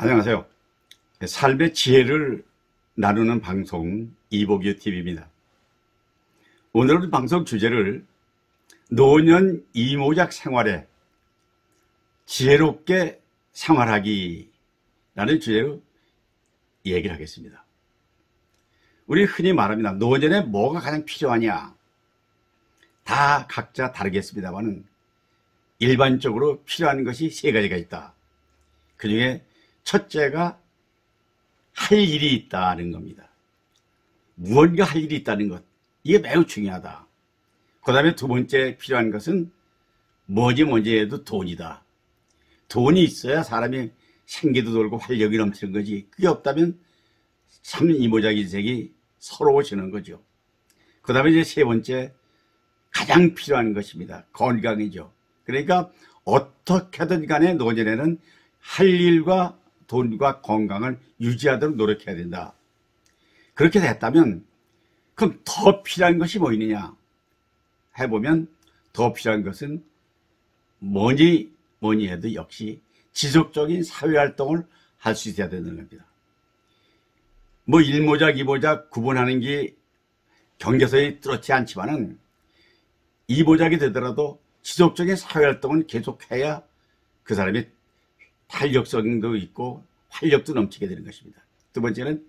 안녕하세요. 삶의 지혜를 나누는 방송 이복유TV입니다. 오늘은 방송 주제를 노년 이모작 생활에 지혜롭게 생활하기 라는 주제로 얘기를 하겠습니다. 우리 흔히 말합니다. 노년에 뭐가 가장 필요하냐? 다 각자 다르겠습니다만 일반적으로 필요한 것이 세 가지가 있다. 그 중에 첫째가 할 일이 있다는 겁니다. 무언가 할 일이 있다는 것, 이게 매우 중요하다. 그 다음에 두 번째 필요한 것은 뭐지 해도 돈이다. 돈이 있어야 사람이 생기도 돌고 활력이 넘치는 거지. 그게 없다면 참 이모작 인생이 서러워지는 거죠. 그 다음에 이제 세 번째, 가장 필요한 것입니다. 건강이죠. 그러니까 어떻게든 간에 노년에는 할 일과 돈과 건강을 유지하도록 노력해야 된다. 그렇게 됐다면 그럼 더 필요한 것이 뭐 있느냐 해보면 더 필요한 것은 뭐니 해도 역시 지속적인 사회활동을 할 수 있어야 되는 겁니다. 뭐 일모작 이모작 구분하는 게 경계선이 뚜렷지 않지만은 이모작이 되더라도 지속적인 사회활동은 계속해야 그 사람이 탄력성도 있고 활력도 넘치게 되는 것입니다. 두 번째는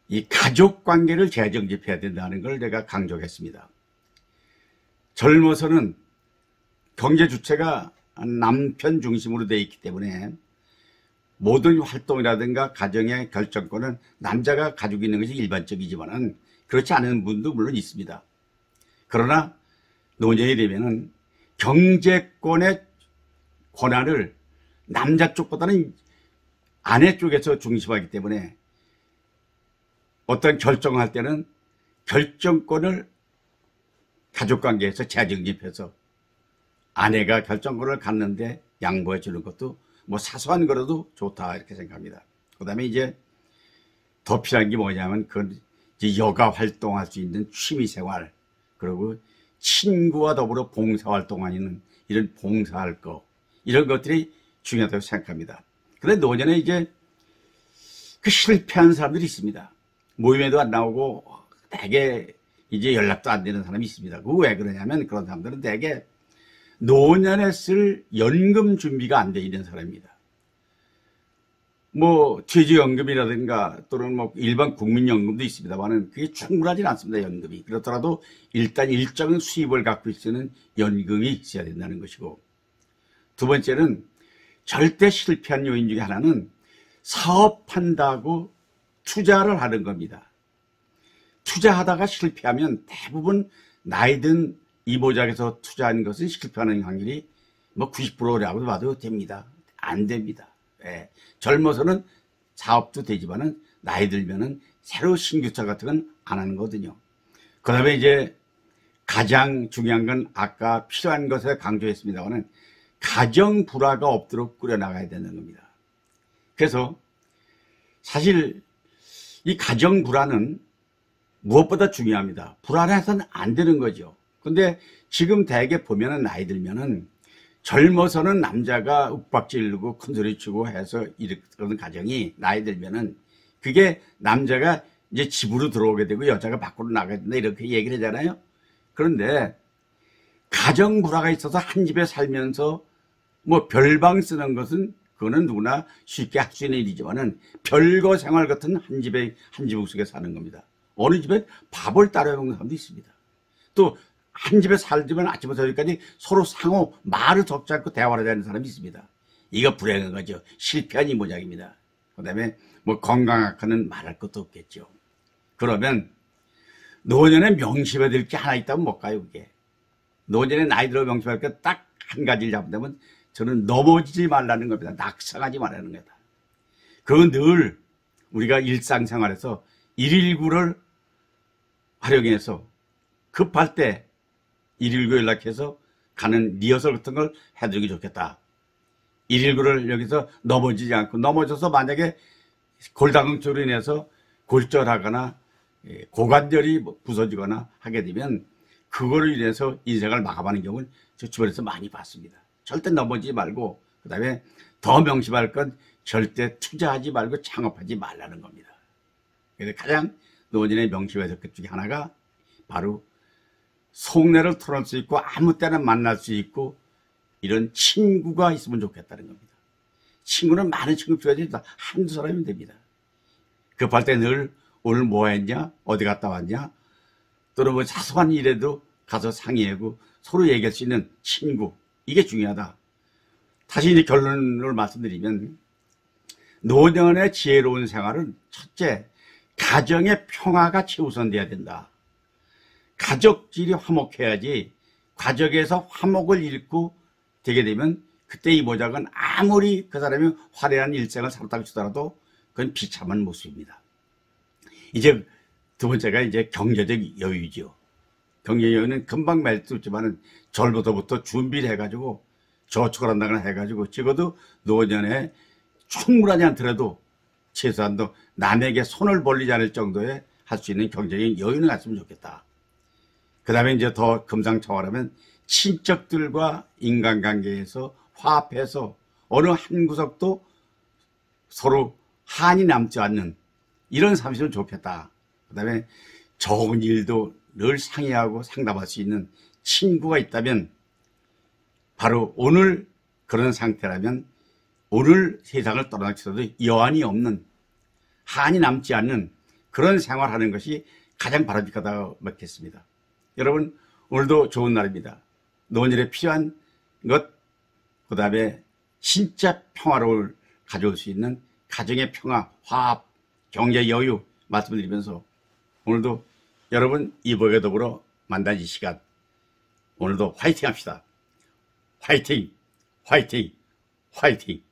이 가족관계를 재정립해야 된다는 걸 제가 강조했습니다. 젊어서는 경제 주체가 남편 중심으로 되어 있기 때문에 모든 활동이라든가 가정의 결정권은 남자가 가지고 있는 것이 일반적이지만 그렇지 않은 분도 물론 있습니다. 그러나 노년이 되면은 경제권의 권한을 남자 쪽보다는 아내 쪽에서 중심하기 때문에 어떤 결정을 할 때는 결정권을 가족관계에서 재정립해서 아내가 결정권을 갖는데 양보해 주는 것도 뭐 사소한 거라도 좋다 이렇게 생각합니다. 그 다음에 이제 더 필요한 게 뭐냐면 그건 이제 여가 활동할 수 있는 취미생활, 그리고 친구와 더불어 봉사활동하는 이런 봉사할 거, 이런 것들이 중요하다고 생각합니다. 그런데 노년에 이제 그 실패한 사람들이 있습니다. 모임에도 안 나오고 되게 이제 연락도 안 되는 사람이 있습니다. 그 왜 그러냐면 그런 사람들은 되게 노년에 쓸 연금 준비가 안 돼 있는 사람입니다. 뭐 퇴직연금이라든가 또는 뭐 일반 국민연금도 있습니다만은 그게 충분하지 않습니다. 연금이. 그렇더라도 일단 일정한 수입을 갖고 있는 연금이 있어야 된다는 것이고, 두 번째는 절대 실패한 요인 중에 하나는 사업한다고 투자를 하는 겁니다. 투자하다가 실패하면 대부분 나이 든 이모작에서 투자한 것은 실패하는 확률이 뭐 90%라고 봐도 됩니다. 안 됩니다. 예. 젊어서는 사업도 되지만은 나이 들면은 새로 신규차 같은 건 안 하는 거거든요. 그 다음에 이제 가장 중요한 건 아까 필요한 것을 강조했습니다만은 가정 불화가 없도록 꾸려나가야 되는 겁니다. 그래서 사실 이 가정 불화는 무엇보다 중요합니다. 불안해서는 안 되는 거죠. 근데 지금 대개 보면은 나이 들면은 젊어서는 남자가 윽박지르고 큰소리 치고 해서 이런 가정이 나이 들면은 그게 남자가 이제 집으로 들어오게 되고 여자가 밖으로 나가야 된다 이렇게 얘기를 하잖아요. 그런데 가정 불화가 있어서 한 집에 살면서 뭐 별방 쓰는 것은 그거는 누구나 쉽게 할 수 있는 일이지만은 별거 생활 같은 한 집에 한 지붕 속에 사는 겁니다. 어느 집에 밥을 따로 먹는 사람도 있습니다. 또 한 집에 살지만 아침부터 저녁까지 서로 상호 말을 섞지 않고 대화를 하는 사람이 있습니다. 이거 불행한 거죠. 실패한 이모작입니다. 그 다음에 뭐 건강 악화는 말할 것도 없겠죠. 그러면 노년에 명심해야 될 게 하나 있다면 뭘까요, 그게? 노년에 나이 들어 명심할 게 딱 한 가지를 잡는다면 저는 넘어지지 말라는 겁니다. 낙상하지 말라는 거다. 그건 늘 우리가 일상생활에서 119를 활용해서 급할 때 119 연락해서 가는 리허설 같은 걸 해두는 게 좋겠다. 119를 여기서 넘어지지 않고, 넘어져서 만약에 골다공증으로 인해서 골절하거나 고관절이 부서지거나 하게 되면 그거로 인해서 인생을 마감하는 경우는 저 주변에서 많이 봤습니다. 절대 넘어지지 말고, 그 다음에 더 명심할 건 절대 투자하지 말고 창업하지 말라는 겁니다. 그래서 가장 노년의 명심에서 그 중에 하나가 바로 속내를 털어낼 수 있고 아무 때나 만날 수 있고 이런 친구가 있으면 좋겠다는 겁니다. 친구는 많은 친구 필요하지 한두 사람이면 됩니다. 급할 때 늘 오늘 뭐 했냐, 어디 갔다 왔냐, 또는 뭐 사소한 일에도 가서 상의하고 서로 얘기할 수 있는 친구, 이게 중요하다. 다시 이제 결론을 말씀드리면 노년의 지혜로운 생활은 첫째, 가정의 평화가 최우선돼야 된다. 가족끼리 화목해야지 가족에서 화목을 잃고 되게 되면 그때 이 모작은 아무리 그 사람이 화려한 일생을 살았다고 치더라도 그건 비참한 모습입니다. 이제 두 번째가 이제 경제적 여유죠. 경제적 여유는 금방 말 수 있지만은 절부터부터 준비를 해가지고 저축을 한다거나 해가지고 적어도 노년에 충분하지 않더라도 최소한도 남에게 손을 벌리지 않을 정도의 할 수 있는 경제적인 여유는 갖으면 좋겠다. 그 다음에 이제 더 금상첨화라면 친척들과 인간관계에서 화합해서 어느 한 구석도 서로 한이 남지 않는 이런 삶이 좀 좋겠다. 그 다음에 좋은 일도 늘 상의하고 상담할 수 있는 친구가 있다면 바로 오늘 그런 상태라면 오늘 세상을 떠나서도 여한이 없는 한이 남지 않는 그런 생활하는 것이 가장 바람직하다고 믿겠습니다. 여러분 오늘도 좋은 날입니다. 노년에 필요한 것, 그 다음에 진짜 평화를 가져올 수 있는 가정의 평화, 화합, 경제 여유 말씀드리면서 오늘도 여러분 이복에 더불어 만난 이 시간 오늘도 화이팅 합시다. 화이팅, 화이팅, 화이팅.